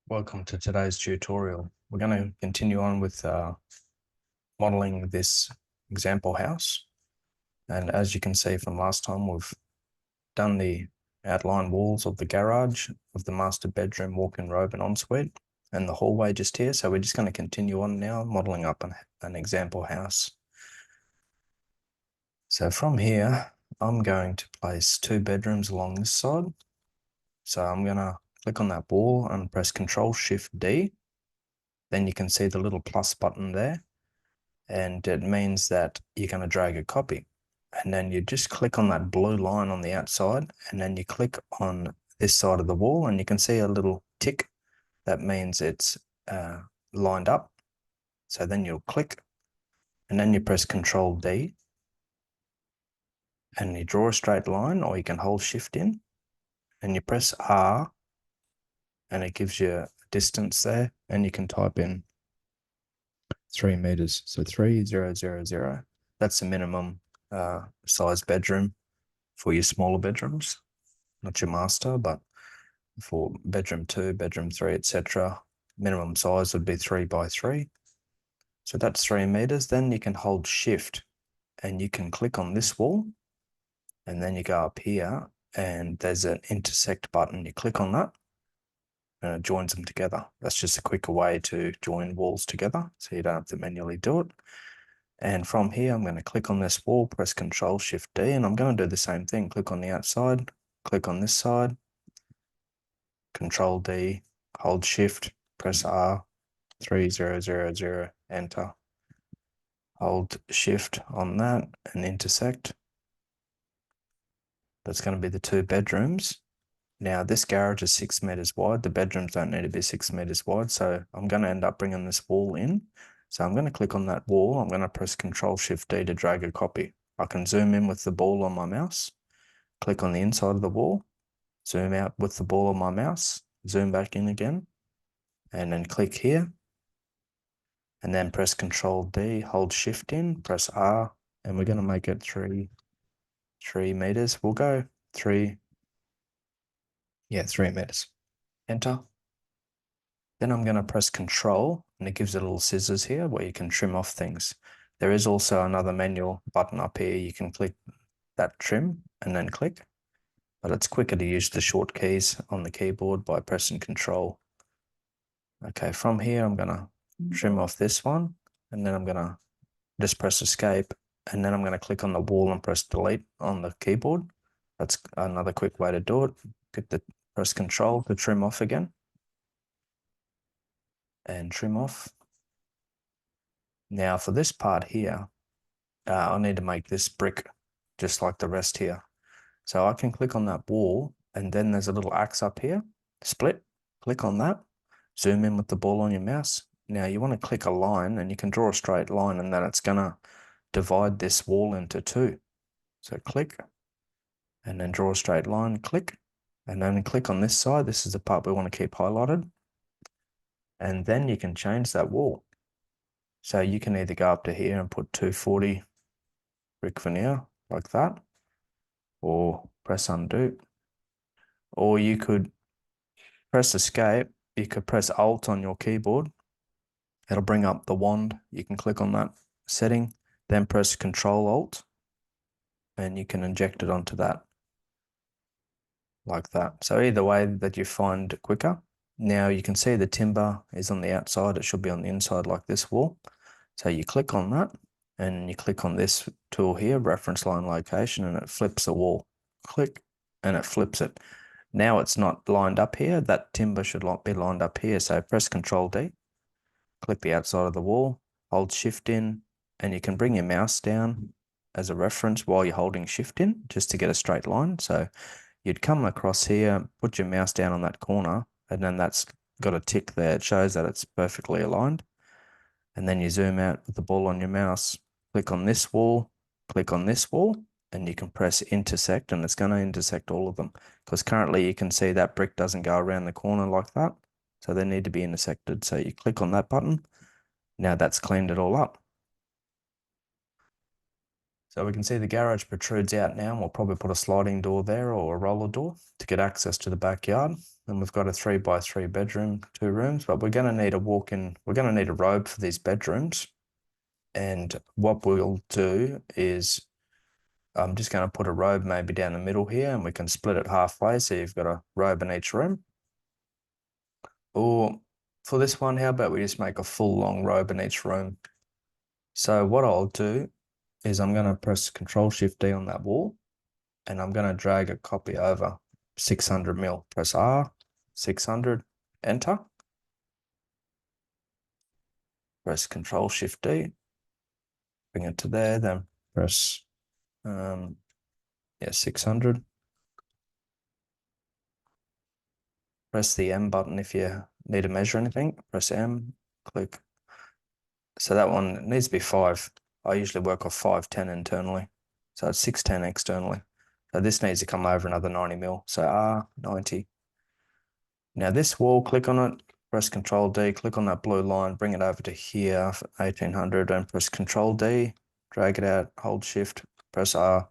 Welcome to today's tutorial. We're going to continue on with modeling this example house. And as you can see from last time, we've done the outline walls of the garage, of the master bedroom, walk-in robe and ensuite, and the hallway just here. So we're just going to continue on now, modeling up an example house. So from here, I'm going to place two bedrooms along this side. So I'm going to click on that wall and press Control-Shift-D. Then you can see the little plus button there, and it means that you're going to drag a copy. And then you just click on that blue line on the outside, and then you click on this side of the wall, and you can see a little tick. That means it's lined up. So then you'll click, and then you press Control-D, and you draw a straight line, or you can hold Shift in, and you press R, and it gives you a distance there, and you can type in 3 meters. So 3000. That's the minimum size bedroom for your smaller bedrooms, not your master, but for bedroom 2, bedroom 3, etc. Minimum size would be 3 by 3. So that's 3 meters. Then you can hold Shift and you can click on this wall, and then you go up here and there's an intersect button. You click on that and it joins them together. That's just a quicker way to join walls together, so you don't have to manually do it. And from here, I'm going to click on this wall, press Control-Shift-D, and I'm going to do the same thing. Click on the outside, click on this side, Control-D, hold Shift, press R, 3000, enter. Hold Shift on that and intersect. That's going to be the two bedrooms. Now, this garage is 6 meters wide. The bedrooms don't need to be 6 meters wide, so I'm going to end up bringing this wall in. So I'm going to click on that wall. I'm going to press Control-Shift-D to drag a copy. I can zoom in with the ball on my mouse, click on the inside of the wall, zoom out with the ball on my mouse, zoom back in again, and then click here, and then press Control-D, hold Shift in, press R, and we're going to make it 3 meters. We'll go 3 meters. Enter. Then I'm going to press Control, and it gives it little scissors here where you can trim off things. There is also another manual button up here. You can click that trim and then click, but it's quicker to use the short keys on the keyboard by pressing Control. Okay, from here, I'm going to trim off this one, and then I'm going to just press Escape, and then I'm going to click on the wall and press Delete on the keyboard. That's another quick way to do it. Press Control to trim off again. And trim off. Now for this part here, I need to make this brick just like the rest here. So I can click on that wall, and then there's a little axe up here, split, click on that, zoom in with the ball on your mouse. Now you want to click a line, and you can draw a straight line, and then it's going to divide this wall into two. So click, and then draw a straight line, click, and then click on this side. This is the part we want to keep highlighted. And then you can change that wall. So you can either go up to here and put 240 brick veneer like that, or press undo, or you could press Escape. You could press Alt on your keyboard. It'll bring up the wand. You can click on that setting, then press Control Alt, and you can inject it onto that like that. So either way that you find quicker. Now you can see the timber is on the outside. It should be on the inside like this wall. So you click on that, and you click on this tool here, reference line location, and it flips the wall. Click, and it flips it. Now it's not lined up here. That timber should not be lined up here. So press Control-D, click the outside of the wall, hold Shift in, and you can bring your mouse down as a reference while you're holding Shift in, just to get a straight line. So you'd come across here, put your mouse down on that corner, and then that's got a tick there. It shows that it's perfectly aligned. And then you zoom out with the ball on your mouse, click on this wall, click on this wall, and you can press intersect, and it's going to intersect all of them, because currently you can see that brick doesn't go around the corner like that. So they need to be intersected. So you click on that button. Now that's cleaned it all up. So we can see the garage protrudes out now, and we'll probably put a sliding door there or a roller door to get access to the backyard. And we've got a 3x3 bedroom, 2 rooms, but we're going to need a walk-in, we're going to need a robe for these bedrooms. And what we'll do is I'm just going to put a robe maybe down the middle here, and we can split it halfway so you've got a robe in each room. Or for this one, how about we just make a full long robe in each room? So what I'll do is I'm going to press Control-Shift-D on that wall, and I'm going to drag a copy over 600 mil. Press R, 600, enter. Press Control-Shift-D, bring it to there, then press 600. Press the M button if you need to measure anything. Press M, click. So that one needs to be 5. I usually work off 510 internally. So it's 610 externally. So this needs to come over another 90 mil. So R, 90. Now this wall, click on it, press Control-D, click on that blue line, bring it over to here, 1800, and press Control-D, drag it out, hold Shift, press R,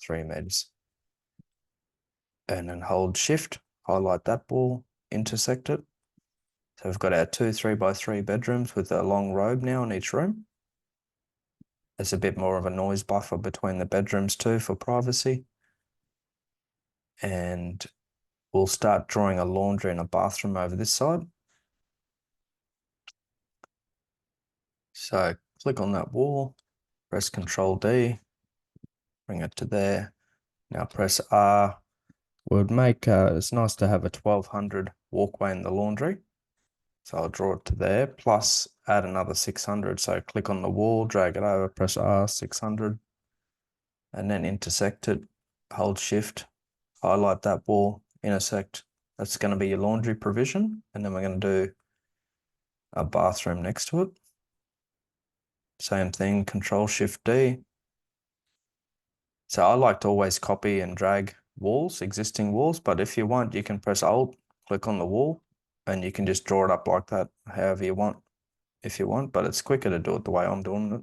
3 meters. And then hold Shift, highlight that wall, intersect it. So we've got our 2 3x3 bedrooms with a long robe now in each room. There's a bit more of a noise buffer between the bedrooms too for privacy. And we'll start drawing a laundry and a bathroom over this side. So click on that wall, press Control-D, bring it to there. Now press R. Would make, it's nice to have a 1200 walkway in the laundry. So I'll draw it to there, plus add another 600. So click on the wall, drag it over, press R, 600, and then intersect it, hold Shift, highlight that wall, intersect. That's going to be your laundry provision. And then we're going to do a bathroom next to it. Same thing, Control-Shift-D. So I like to always copy and drag walls, existing walls, but if you want, you can press Alt, click on the wall, and you can just draw it up like that, however you want, if you want, but it's quicker to do it the way I'm doing it.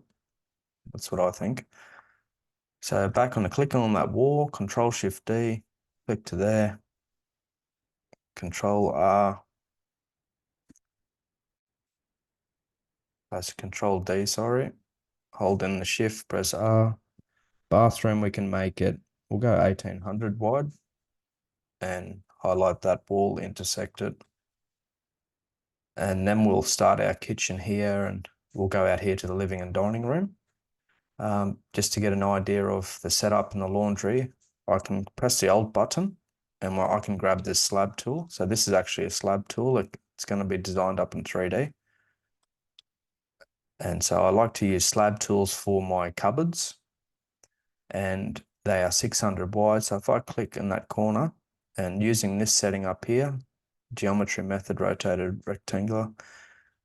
That's what I think. So back on the clicking on that wall, Control-Shift-D, click to there, Control-R, press Control-D, sorry, hold in the Shift, press R. Bathroom, we can make it, we'll go 1800 wide and highlight that wall, intersect it. And then we'll start our kitchen here, and we'll go out here to the living and dining room. Just to get an idea of the setup in the laundry, I can press the Alt button and I can grab this slab tool. So this is actually a slab tool. It's going to be designed up in 3D. And so I like to use slab tools for my cupboards, and they are 600 wide. So if I click in that corner and using this setting up here, geometry method, rotated rectangular,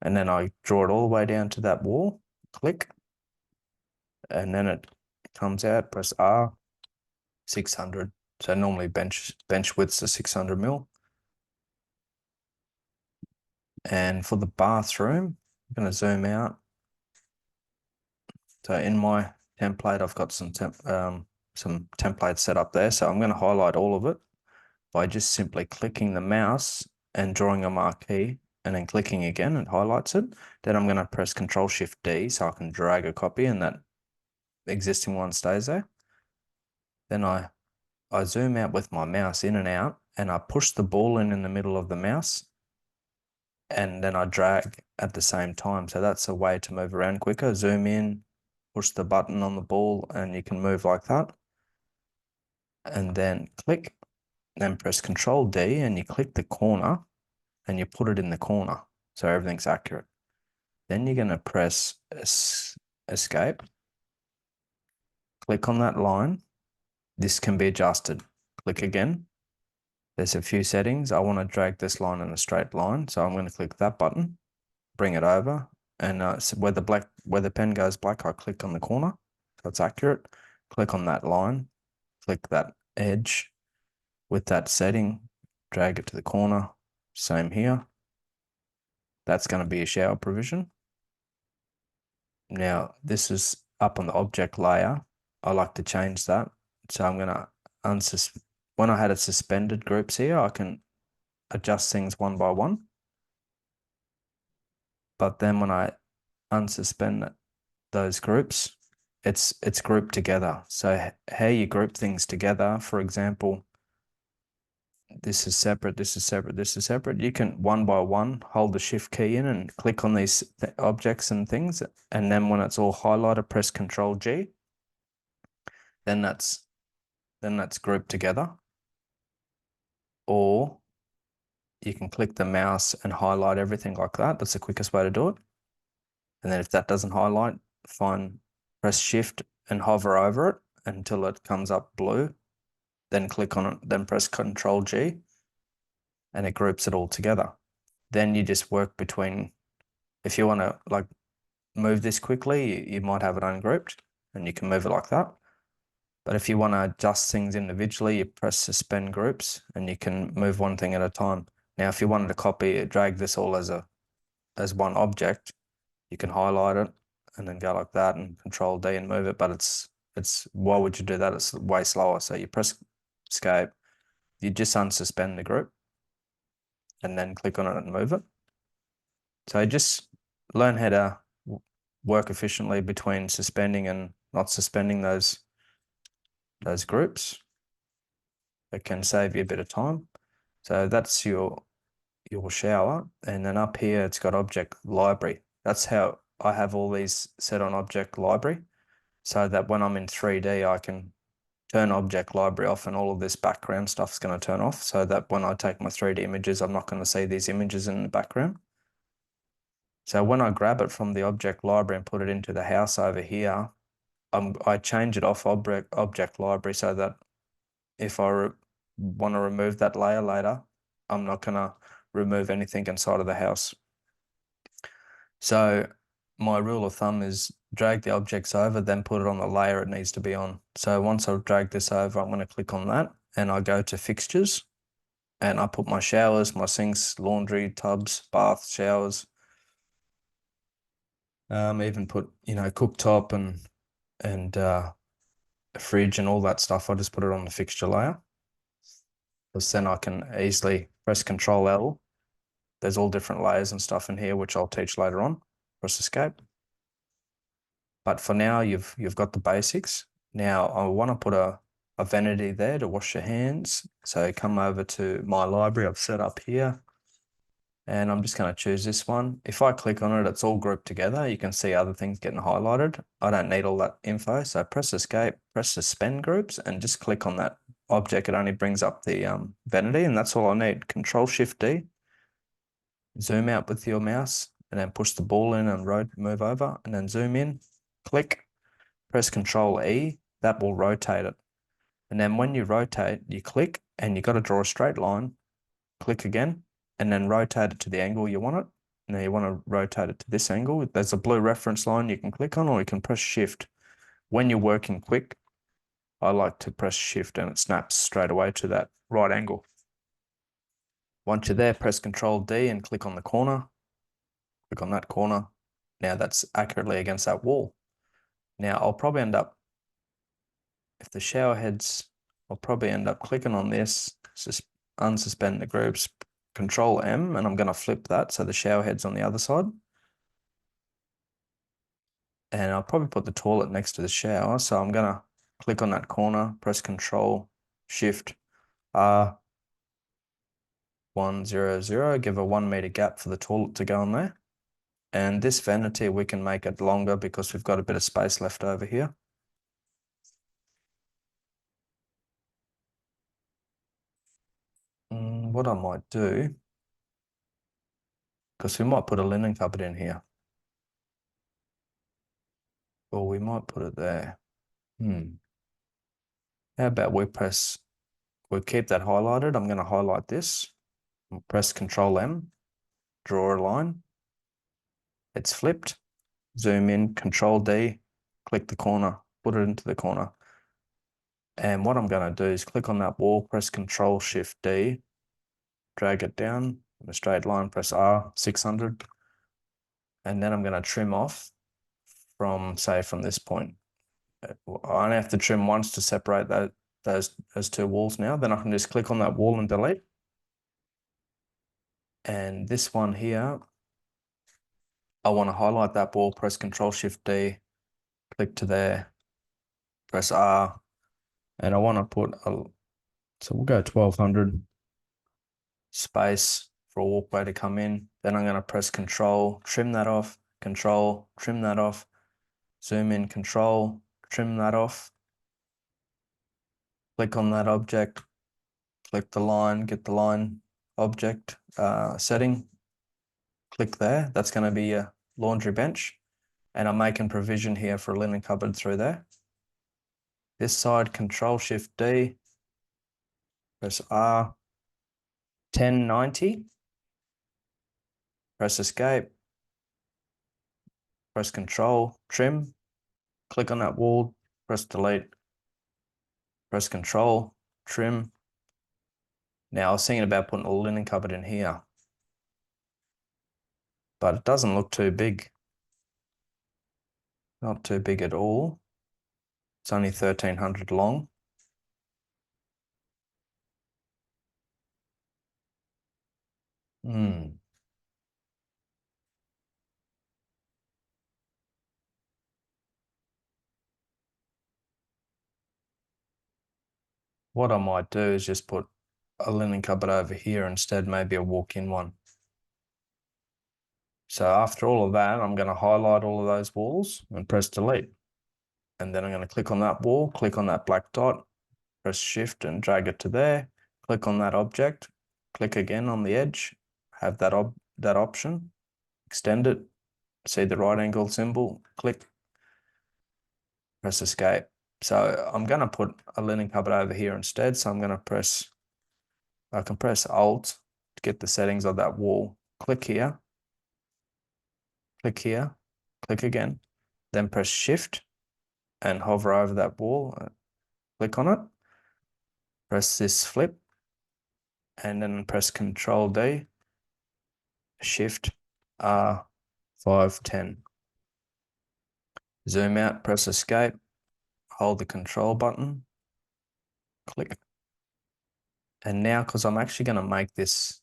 and then I draw it all the way down to that wall, click, and then it comes out, press R, 600. So normally bench widths are 600 mil. And for the bathroom, I'm going to zoom out. So in my template, I've got some templates set up there. So I'm going to highlight all of it by just simply clicking the mouse and drawing a marquee, and then clicking again, it highlights it. Then I'm going to press Control-Shift-D so I can drag a copy and that existing one stays there. Then I zoom out with my mouse in and out, and I push the ball in the middle of the mouse, and then I drag at the same time. So that's a way to move around quicker. Zoom in, push the button on the ball, and you can move like that. And then click, then press Control-D, and you click the corner and you put it in the corner so everything's accurate. Then you're going to press Escape, click on that line. This can be adjusted. Click again. There's a few settings. I want to drag this line in a straight line, so I'm going to click that button, bring it over, and so where the pen goes black, I click on the corner so it's accurate. Click on that line, click that edge with that setting, drag it to the corner. Same here. That's going to be a shower provision. Now this is up on the object layer, I like to change that. So I'm going to when I had it suspended groups here, I can adjust things one by one. But then when I unsuspend those groups, it's grouped together. So how you group things together, for example, this is separate, this is separate, this is separate. You can one by one hold the shift key in and click on these objects and things. And then when it's all highlighted, press Control G. Then that's grouped together. Or you can click the mouse and highlight everything like that. That's the quickest way to do it. And then if that doesn't highlight, press Shift and hover over it until it comes up blue. Then click on it, then press Control G, and it groups it all together. Then you just work between, if you want to like move this quickly, you might have it ungrouped and you can move it like that. But if you want to adjust things individually, you press suspend groups and you can move one thing at a time. Now, if you wanted to drag this all as one object, you can highlight it and then go like that and Control D and move it. But why would you do that? It's way slower. So you press Escape, you just unsuspend the group and then click on it and move it. So just learn how to work efficiently between suspending and not suspending those groups. It can save you a bit of time. So that's your shower. And then up here, it's got object library. That's how I have all these set on object library, so that when I'm in 3D, I can turn object library off and all of this background stuff is going to turn off, so that when I take my 3D images, I'm not going to see these images in the background. So when I grab it from the object library and put it into the house over here, I change it off object library so that if I want to remove that layer later, I'm not going to remove anything inside of the house. So my rule of thumb is drag the objects over, then put it on the layer it needs to be on. So once I've dragged this over, I'm going to click on that and I go to fixtures and I put my showers, my sinks, laundry, tubs, bath, showers. Even put, cooktop and a fridge and all that stuff. I just put it on the fixture layer. Because then I can easily press Control L. There's all different layers and stuff in here, which I'll teach later on. Press Escape. But for now, you've got the basics. Now I want to put a vanity there to wash your hands. So come over to my library I've set up here. And I'm just going to choose this one. If I click on it, it's all grouped together. You can see other things getting highlighted. I don't need all that info. So press Escape, press Suspend Groups, and just click on that object. It only brings up the vanity, and that's all I need. Control-Shift-D. Zoom out with your mouse, and then push the ball in and move over, and then zoom in. Click, press Control-E. That will rotate it. And then when you rotate, you click, and you got to draw a straight line. Click again, and then rotate it to the angle you want it. Now you want to rotate it to this angle. There's a blue reference line you can click on, or you can press Shift. When you're working quick, I like to press Shift and it snaps straight away to that right angle. Once you're there, press Control D and click on the corner. Click on that corner. Now that's accurately against that wall. Now I'll probably end up, if the shower heads, I'll probably end up clicking on this, just unsuspend the groups, Control M, and I'm going to flip that so the shower head's on the other side. And I'll probably put the toilet next to the shower. So I'm going to click on that corner, press Control, Shift, R, 100, give a 1 meter gap for the toilet to go on there. And this vanity, we can make it longer because we've got a bit of space left over here. What I might do, because we might put a linen cupboard in here. Or we might put it there. How about we keep that highlighted. I'm going to highlight this. We'll press Control M, draw a line. It's flipped. Zoom in, Control D, click the corner, put it into the corner. And what I'm going to do is click on that wall, press Control Shift D, drag it down in a straight line, press R, 600. And then I'm going to trim off from, say, from this point. I only have to trim once to separate those two walls now. Then I can just click on that wall and delete. And this one here, I want to highlight that wall, press Control-Shift-D, click to there, press R, and I want to put so we'll go 1200 space for a walkway to come in. Then I'm going to press Control, trim that off, Control, trim that off, zoom in, Control, trim that off, click on that object, click the line, get the line object setting, click there. That's going to be a laundry bench. And I'm making provision here for a linen cupboard through there. This side, Control-Shift-D, press R, 1090, press Escape, press Control, trim, click on that wall, press Delete, press Control, trim. Now I was thinking about putting a linen cupboard in here, but it doesn't look too big. Not too big at all. It's only 1300 long. What I might do is just put a linen cupboard over here instead, maybe a walk-in one. So after all of that, I'm going to highlight all of those walls and press delete. And then I'm going to click on that wall, click on that black dot, press shift and drag it to there, click on that object, click again on the edge, have that option, extend it, see the right angle symbol, click, press escape. So I'm going to put a linen cupboard over here instead. So I'm going to I can press Alt to get the settings of that wall. Click here, click again, then press Shift and hover over that wall, click on it, press this flip, and then press Control D, Shift R, 510. Zoom out, press Escape, hold the Control button, click. And now, because I'm actually going to make this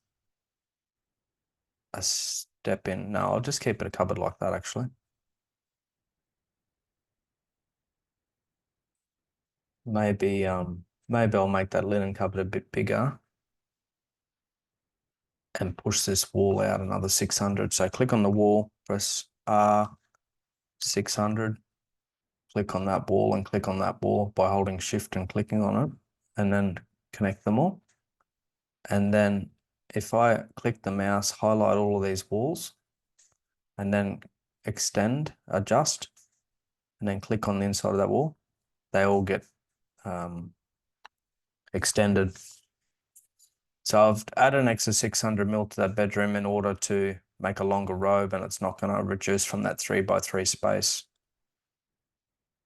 a step in, no, I'll just keep it a cupboard like that actually. Maybe I'll make that linen cupboard a bit bigger and push this wall out another 600. So click on the wall, press R, 600, click on that wall and click on that wall by holding shift and clicking on it, and then connect them all. And then if I click the mouse, highlight all of these walls and then extend, adjust, and then click on the inside of that wall, they all get extended. So I've added an extra 600 mil to that bedroom in order to make a longer robe, and it's not going to reduce from that 3x3 space.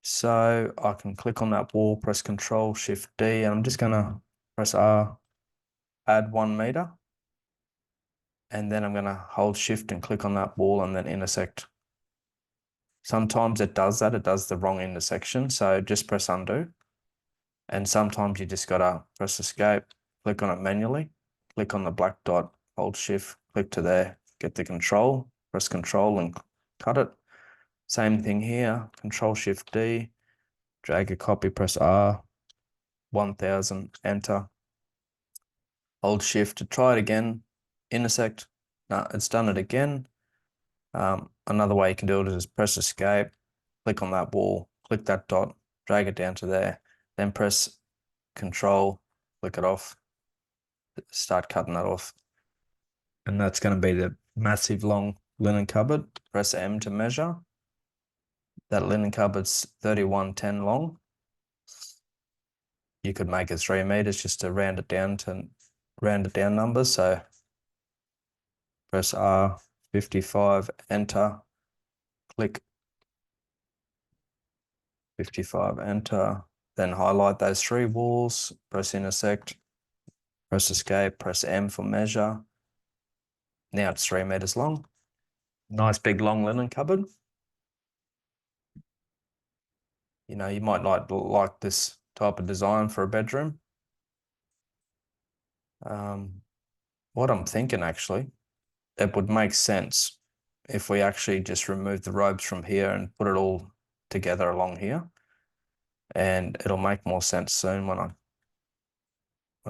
So I can click on that wall, press Control Shift D, and I'm just going to press R, add 1 meter. And then I'm going to hold Shift and click on that wall and then intersect. Sometimes it does that, it does the wrong intersection. So just press undo. And sometimes you just got to press Escape, click on it manually, click on the black dot, hold Shift, click to there, get the control, press Control and cut it. Same thing here, Control Shift D, drag a copy, press R, 1000, enter. Hold Shift to try it again, intersect. No, it's done it again. Another way you can do it is press Escape, click on that wall, click that dot, drag it down to there, then press Control, click it off, start cutting that off. And that's going to be the massive long linen cupboard. Press M to measure. That linen cupboard's 3110 long. You could make it 3 meters just to round it down numbers. So press R, 55, enter, click, 55, enter, then highlight those 3 walls, press intersect, press escape, press M for measure. Now it's 3 meters long. Nice big long linen cupboard. You know, you might like this type of design for a bedroom. What I'm thinking actually, it would make sense if we actually just remove the robes from here and put it all together along here. And it'll make more sense soon when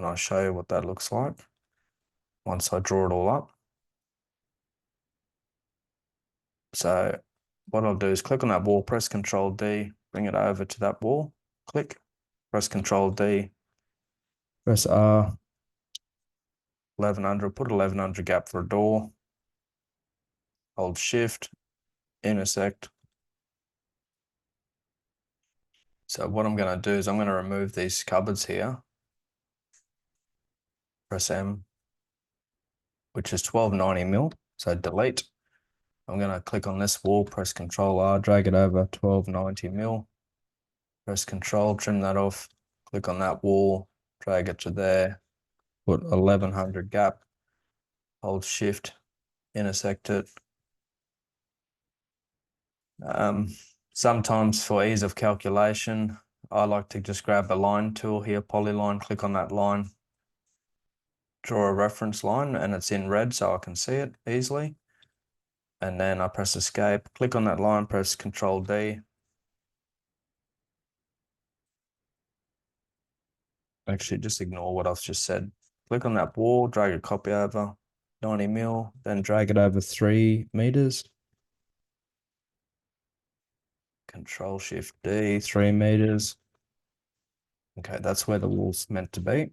I show you what that looks like once I draw it all up. So what I'll do is click on that wall, press Control D, bring it over to that wall, click, press Control D, press R, 1100, put 1100 gap for a door, hold Shift, intersect. So what I'm going to do is I'm going to remove these cupboards here, press M, which is 1290 mil, so delete. I'm going to click on this wall, press Control R, drag it over 1290 mil, press Control, trim that off, click on that wall, drag it to there, put 1100 gap, hold Shift, intersect it. Sometimes for ease of calculation, I like to just grab a line tool here, polyline, click on that line, draw a reference line, and it's in red so I can see it easily. And then I press escape, click on that line, press Control D. Actually, just ignore what I've just said. Click on that wall, drag a copy over 90 mil, then drag it over 3 meters. Control Shift D, 3 meters. Okay, that's where the wall's meant to be.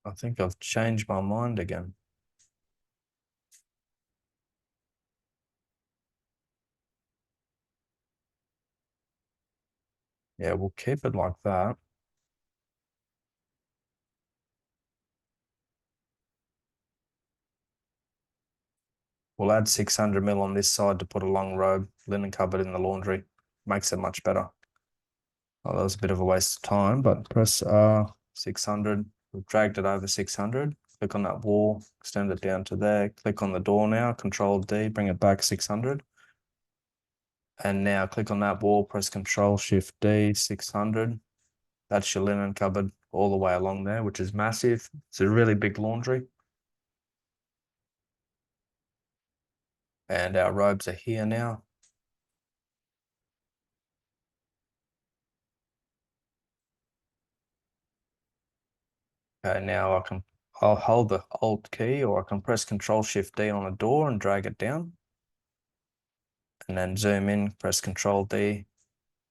I think I've changed my mind again. Yeah, we'll keep it like that. We'll add 600 mil on this side to put a long robe linen cupboard in the laundry. Makes it much better. Oh, that was a bit of a waste of time, but press R 600. We've dragged it over 600. Click on that wall, extend it down to there. Click on the door now, Control D, bring it back 600. And now click on that wall, press Control Shift D, 600. That's your linen cupboard all the way along there, which is massive. It's a really big laundry. And our robes are here now. Okay, now I'll hold the Alt key, or I can press Control Shift D on a door and drag it down. And then zoom in, press Control D,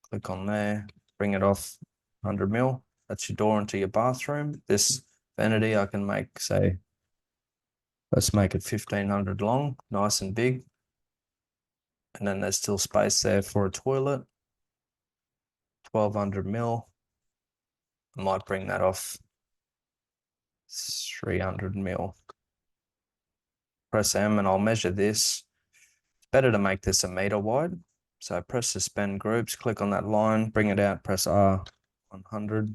click on there, bring it off 100 mil. That's your door into your bathroom. This vanity I can make, say, let's make it 1500 long, nice and big. And then there's still space there for a toilet, 1200 mil. I might bring that off 300 mil. Press M and I'll measure this. It's better to make this a meter wide. So press suspend groups, click on that line, bring it out, press R 100.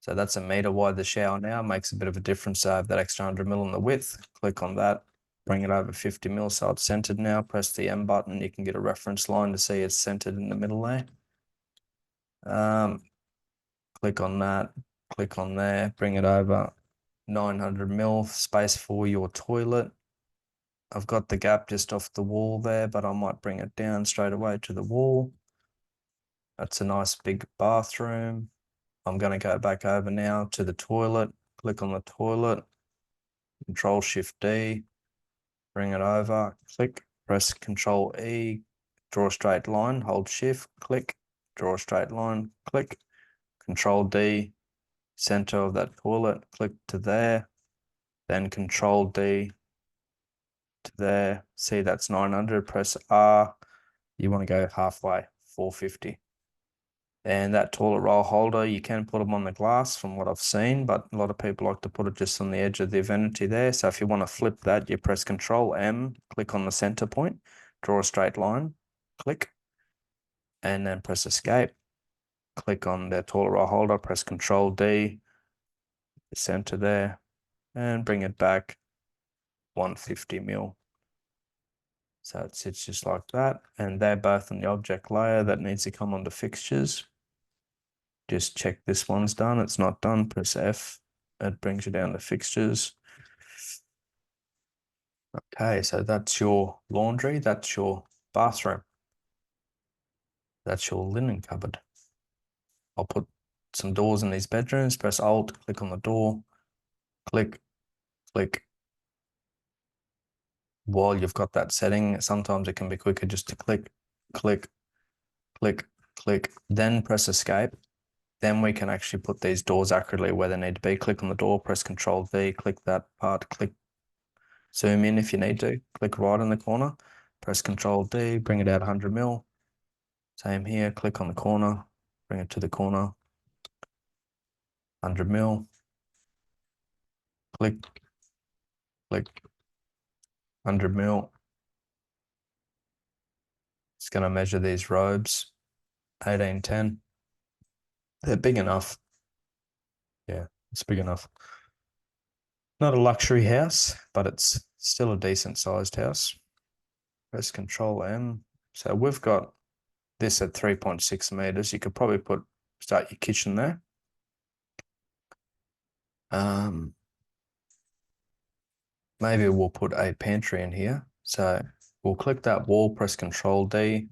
So that's a meter wide. The shower now makes a bit of a difference. So I have that extra 100 mil in the width. Click on that, bring it over 50 mil so it's centered now. Press the M button. You can get a reference line to see it's centered in the middle there. Click on that, click on there, bring it over 900 mil, space for your toilet. I've got the gap just off the wall there, but I might bring it down straight away to the wall. That's a nice big bathroom. I'm going to go back over now to the toilet, click on the toilet, Control Shift D, bring it over, click, press Control E, draw a straight line, hold Shift, click, draw a straight line, click, Control D, center of that toilet, click to there, then Control D to there. See, that's 900, press R. You want to go halfway, 450. And that toilet roll holder, you can put them on the glass from what I've seen, but a lot of people like to put it just on the edge of the vanity there. So if you want to flip that, you press Control M, click on the center point, draw a straight line, click. and then press escape. Click on the toilet roll holder, press Control D, the center there, and bring it back 150 mil. So it sits just like that. And they're both on the object layer that needs to come onto fixtures. Just check this one's done. It's not done. Press F. It brings you down to fixtures. Okay, so that's your laundry. That's your bathroom. That's your linen cupboard. I'll put some doors in these bedrooms. Press Alt, click on the door, click, click. While you've got that setting, sometimes it can be quicker just to click, click, click, click, then press escape. Then we can actually put these doors accurately where they need to be. Click on the door, press Control V, click that part, click, zoom in if you need to, click right in the corner, press Control D, bring it out 100 mil. Same here, click on the corner, bring it to the corner, 100 mil, click, click, 100 mil. It's going to measure these robes, 1810. They're big enough. Yeah, it's big enough. Not a luxury house, but it's still a decent sized house. Press Control M. So we've got this at 3.6 meters. You could probably start your kitchen there. Maybe we'll put a pantry in here. So we'll click that wall, press Control D,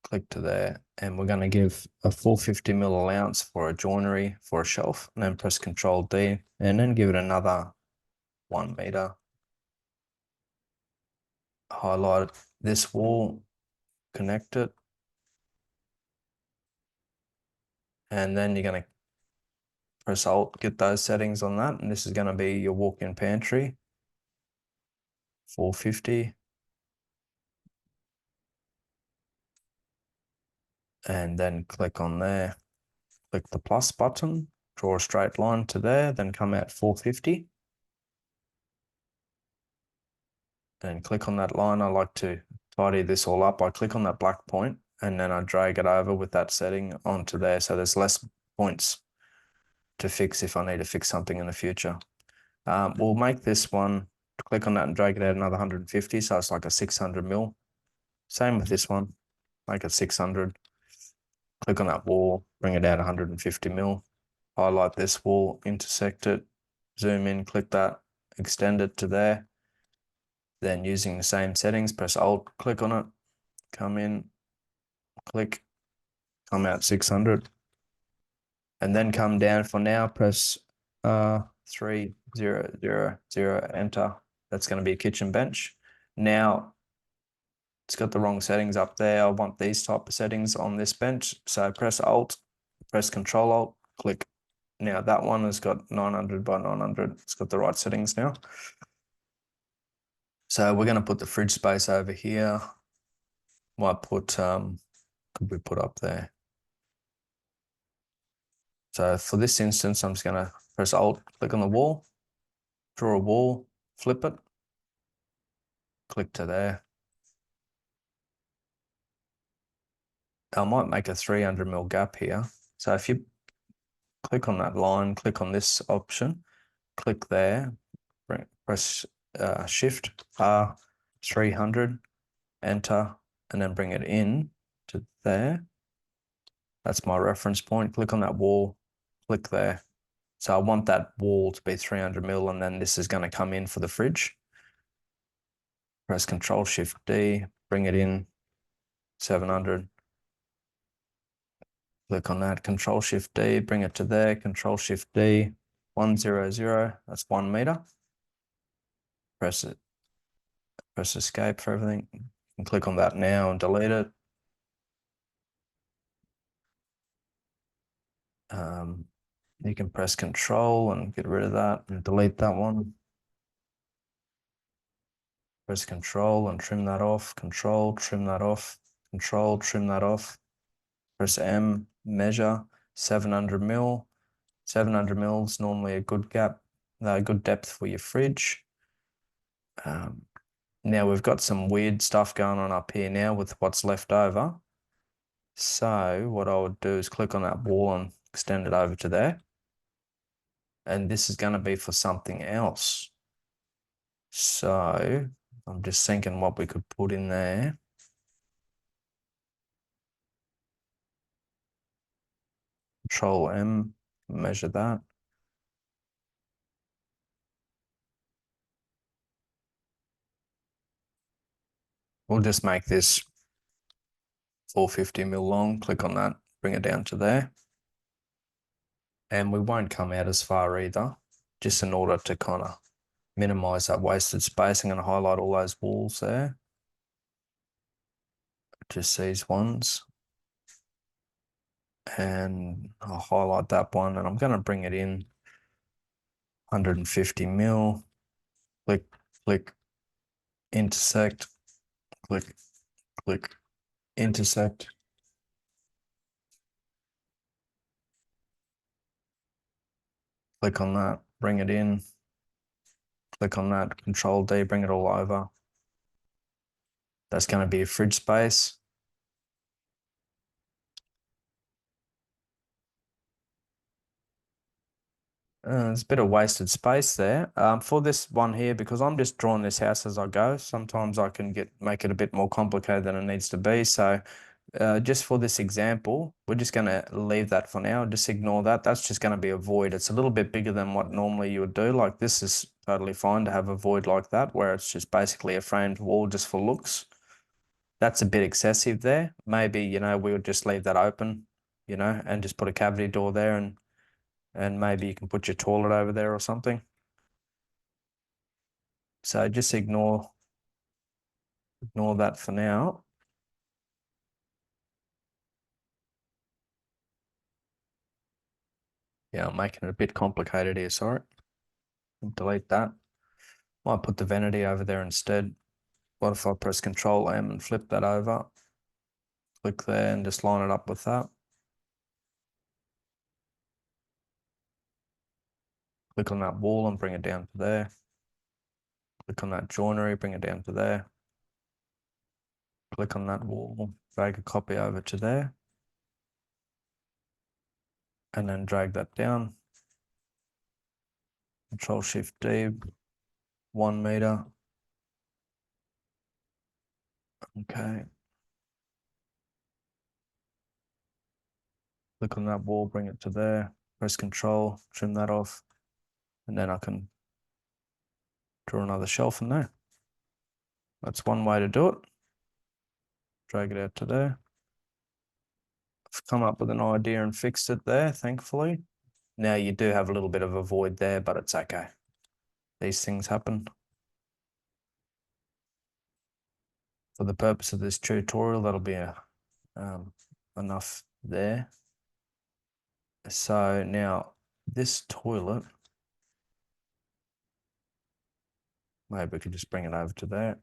click to there, and we're going to give a full 50 mil allowance for a joinery for a shelf, and then press Control D, and then give it another 1 meter. Highlight this wall, connect it, and then you're going to press Alt, get those settings on that, and this is going to be your walk-in pantry, 450. And then click on there, click the plus button, draw a straight line to there, then come out 450. And click on that line. I like to tidy this all up. I click on that black point and then I drag it over with that setting onto there. So there's less points to fix if I need to fix something in the future. We'll make this one, click on that and drag it out another 150. So it's like a 600 mil. Same with this one, make it 600. Click on that wall, bring it out 150 mil. Highlight this wall, intersect it, zoom in, click that, extend it to there. Then using the same settings, press Alt, click on it, come in, click, come out 600. And then come down for now, press 3000, enter. That's going to be a kitchen bench. Now, it's got the wrong settings up there. I want these type of settings on this bench. So press Alt, press Control Alt, click. Now that one has got 900 by 900. It's got the right settings now. So we're going to put the fridge space over here. Might put, could we put up there? So for this instance, I'm just going to press Alt, click on the wall, draw a wall, flip it, click to there. I might make a 300 mil gap here. So if you click on that line, click on this option, click there, press Shift R 300, enter, and then bring it in to there. That's my reference point. Click on that wall, click there. So I want that wall to be 300 mil, and then this is going to come in for the fridge. Press Control Shift D, bring it in 700. Click on that, Control Shift D, bring it to there, Control Shift D, 100, that's 1 meter. Press it, press escape for everything. You can click on that now and delete it. You can press Control and get rid of that and delete that one. Press Control and trim that off, Control, trim that off, Control, trim that off. Press M, measure, 700 mil. 700 mil is normally a good gap, a good depth for your fridge. Now we've got some weird stuff going on up here now with what's left over. So what I would do is click on that wall and extend it over to there. And this is going to be for something else. So I'm just thinking what we could put in there. Control M, measure that. We'll just make this 450 mil long. Click on that, bring it down to there. And we won't come out as far either, just in order to kind of minimize that wasted space. I'm going to highlight all those walls there. Just these ones. And I'll highlight that one and I'm going to bring it in 150 mil. Click, click, intersect, click, click, intersect. Click on that, bring it in. Click on that, Control D, bring it all over. That's going to be a fridge space. There's a bit of wasted space there. For this one here, because I'm just drawing this house as I go, sometimes I can make it a bit more complicated than it needs to be. So just for this example, we're just going to leave that for now. Just ignore that. That's just going to be a void. It's a little bit bigger than what normally you would do. Like this is totally fine to have a void like that, where it's just basically a framed wall just for looks. That's a bit excessive there. Maybe, we would just leave that open, and just put a cavity door there and maybe you can put your toilet over there or something. So just ignore that for now. Yeah, I'm making it a bit complicated here, sorry. Delete that. Might put the vanity over there instead. What if I press Control M and flip that over? Click there and just line it up with that. Click on that wall and bring it down to there. Click on that joinery, bring it down to there. Click on that wall, drag a copy over to there. And then drag that down. Control Shift D, 1 meter. Okay. Click on that wall, bring it to there. Press Control, trim that off. And then I can draw another shelf in there. That's one way to do it. Drag it out to there. I've come up with an idea and fixed it there, thankfully. Now you do have a little bit of a void there, but it's okay. These things happen. For the purpose of this tutorial, that'll be enough there. So now this toilet, maybe we could just bring it over to there.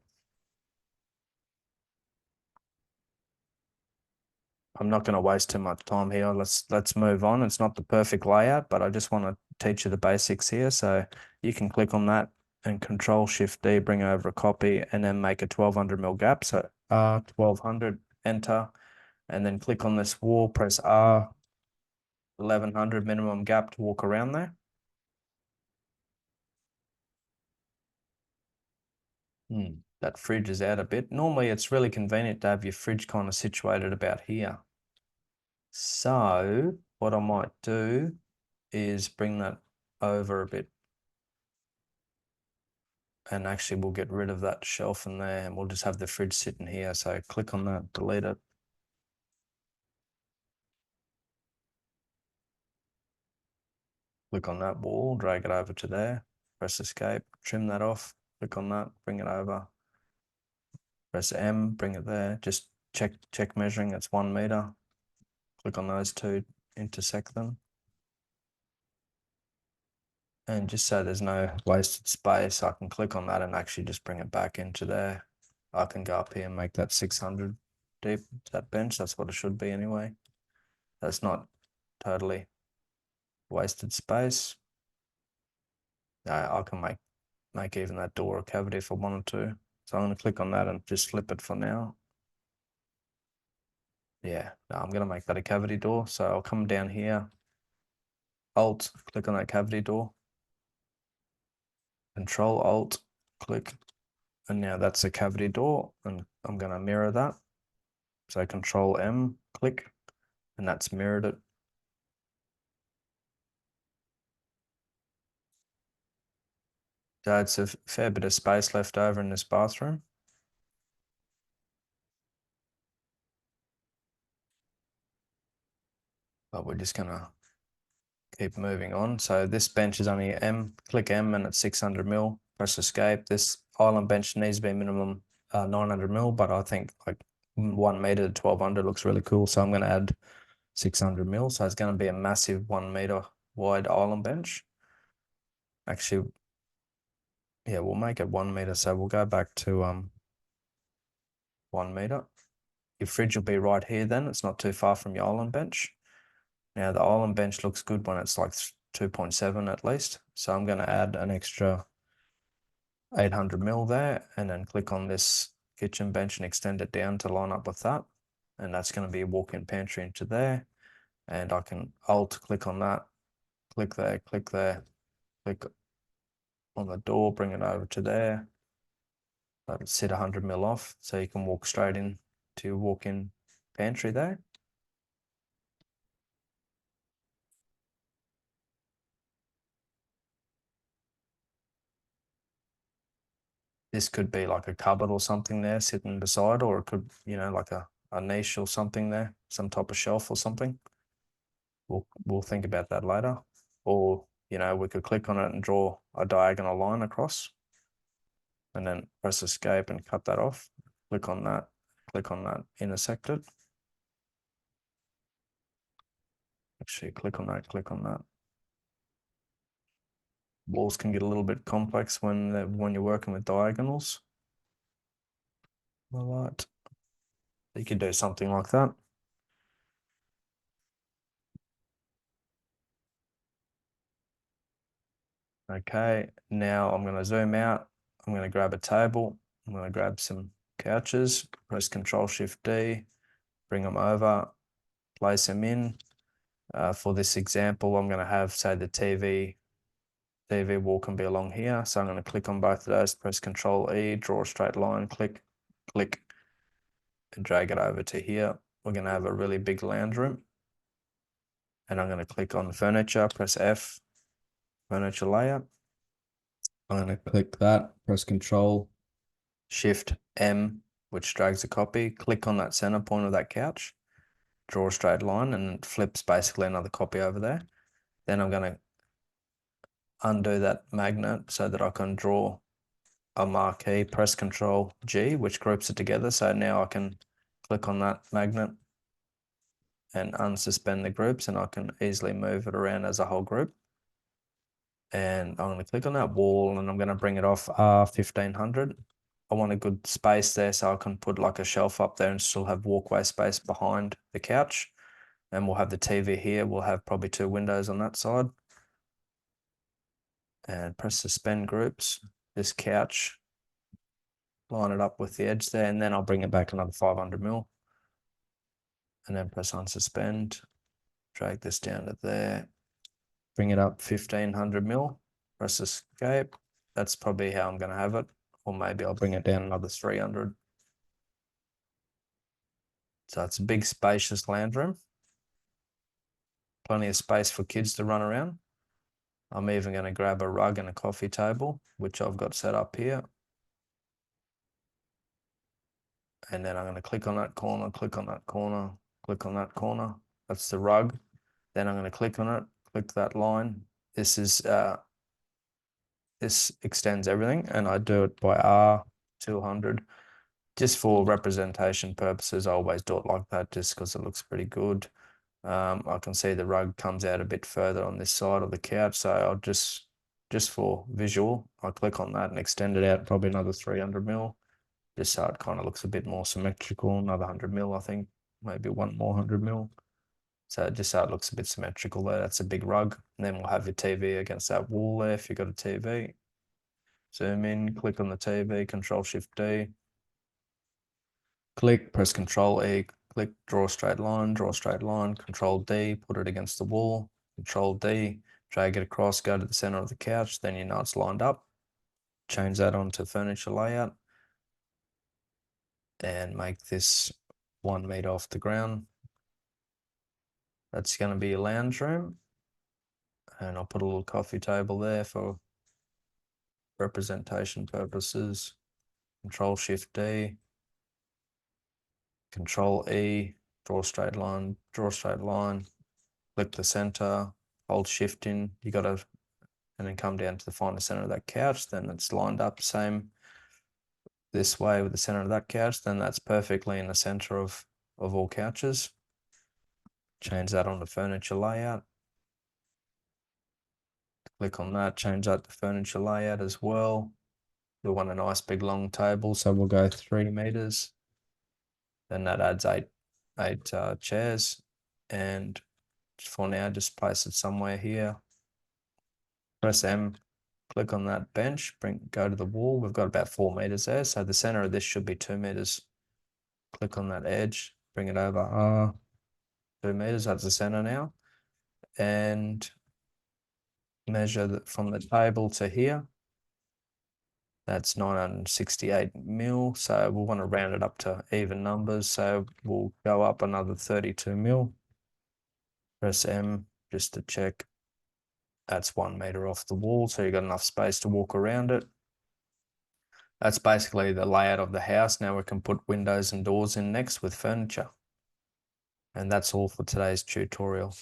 I'm not going to waste too much time here. Let's move on. It's not the perfect layout, but I just want to teach you the basics here. So you can click on that and Control Shift D, bring over a copy, and then make a 1200 mil gap. So R 1200, enter, and then click on this wall, press R 1100 minimum gap to walk around there. That fridge is out a bit. Normally it's really convenient to have your fridge kind of situated about here. So what I might do is bring that over a bit. And actually we'll get rid of that shelf in there and we'll just have the fridge sitting here. So click on that, delete it. Click on that wall, drag it over to there, press escape, trim that off, click on that, bring it over. Press M, bring it there, just check measuring, it's 1 meter. Click on those two, intersect them. And just so there's no wasted space, I can click on that and actually just bring it back into there. I can go up here and make that 600 deep, that bench. That's what it should be anyway. That's not totally wasted space. I can make even that door a cavity if I wanted to. So I'm going to click on that and just flip it for now. Yeah, no, I'm gonna make that a cavity door. So I'll come down here, Alt, click on that cavity door, Control Alt, click, and now that's a cavity door, and I'm gonna mirror that. So Control M, click, and that's mirrored it. So it's a fair bit of space left over in this bathroom. But we're just gonna keep moving on. So this bench is only M, click M and it's 600 mil, press escape. This island bench needs to be minimum 900 mil, but I think like 1 meter to 1200 looks really cool. So I'm gonna add 600 mil. So it's gonna be a massive 1 meter wide island bench. Actually, yeah, we'll make it 1 meter. So we'll go back to 1 meter. Your fridge will be right here then. It's not too far from your island bench. Now the island bench looks good when it's like 2.7 at least. So I'm going to add an extra 800 mil there and then click on this kitchen bench and extend it down to line up with that. And that's going to be a walk-in pantry into there. And I can Alt click on that, click there, click on the door, bring it over to there. That'll sit 100 mil off so you can walk straight in to your walk-in pantry there. This could be like a cupboard or something there sitting beside, or it could, like a niche or something there, some type of shelf or something. We'll think about that later. Or, we could click on it and draw a diagonal line across and then press escape and cut that off. Click on that, intersect it. Actually, click on that. Walls can get a little bit complex when you're working with diagonals. All right. You could do something like that. Okay, now I'm going to zoom out. I'm going to grab a table. I'm going to grab some couches, press Control Shift D, bring them over, place them in. For this example, I'm going to have, say, the TV wall can be along here. So I'm going to click on both of those, press Control E, draw a straight line, click, and drag it over to here. We're going to have a really big lounge room. And I'm going to click on furniture, press F, furniture layout. I'm going to click that, press Control Shift M, which drags a copy. Click on that center point of that couch, draw a straight line, and it flips basically another copy over there. Then I'm going to undo that magnet so that I can draw a marquee, press Control G, which groups it together. So now I can click on that magnet and unsuspend the groups, and I can easily move it around as a whole group. And I'm going to click on that wall and I'm going to bring it off 1500. I want a good space there so I can put like a shelf up there and still have walkway space behind the couch. And we'll have the TV here. We'll have probably 2 windows on that side. And press suspend groups. This couch, line it up with the edge there, and then I'll bring it back another 500 mil. And then press unsuspend. Drag this down to there. Bring it up 1500 mil. Press escape. That's probably how I'm going to have it. Or maybe I'll bring it down another 300. So it's a big spacious lounge room. Plenty of space for kids to run around. I'm even going to grab a rug and a coffee table, which I've got set up here. And then I'm going to click on that corner, click on that corner, click on that corner. That's the rug. Then I'm going to click on it, click that line. This extends everything, and I do it by R200. Just for representation purposes, I always do it like that just because it looks pretty good. I can see the rug comes out a bit further on this side of the couch, so I'll just for visual, I click on that and extend it out probably another 300 mil, just so it kind of looks a bit more symmetrical. Another 100 mil, I think, maybe one more 100 mil. So just so it looks a bit symmetrical there. That's a big rug. And then we'll have your TV against that wall there if you've got a TV. Zoom in, click on the TV, Control Shift D. Click, press Control E, click, draw a straight line, Control D, put it against the wall, Control D, drag it across, go to the center of the couch, then you know it's lined up. Change that onto furniture layout and make this 1 meter off the ground. That's going to be a lounge room. And I'll put a little coffee table there for representation purposes. Control Shift D, Control E, draw a straight line, click the center, hold Shift in, you got to, and then come down to the final center of that couch, then it's lined up same this way with the center of that couch, then that's perfectly in the center of all couches. Change that on the furniture layout. Click on that, change that to furniture layout as well. We want a nice big long table, so we'll go 3 meters. Then that adds eight chairs, and for now just place it somewhere here. Press M, click on that bench, go to the wall. We've got about 4 meters there, so the center of this should be 2 meters. Click on that edge, bring it over 2 meters. That's the center now, and measure that from the table to here. That's 968 mil, so we'll want to round it up to even numbers, so we'll go up another 32 mil. Press M just to check. That's 1 meter off the wall, so you've got enough space to walk around it. That's basically the layout of the house. Now we can put windows and doors in next with furniture. And that's all for today's tutorial.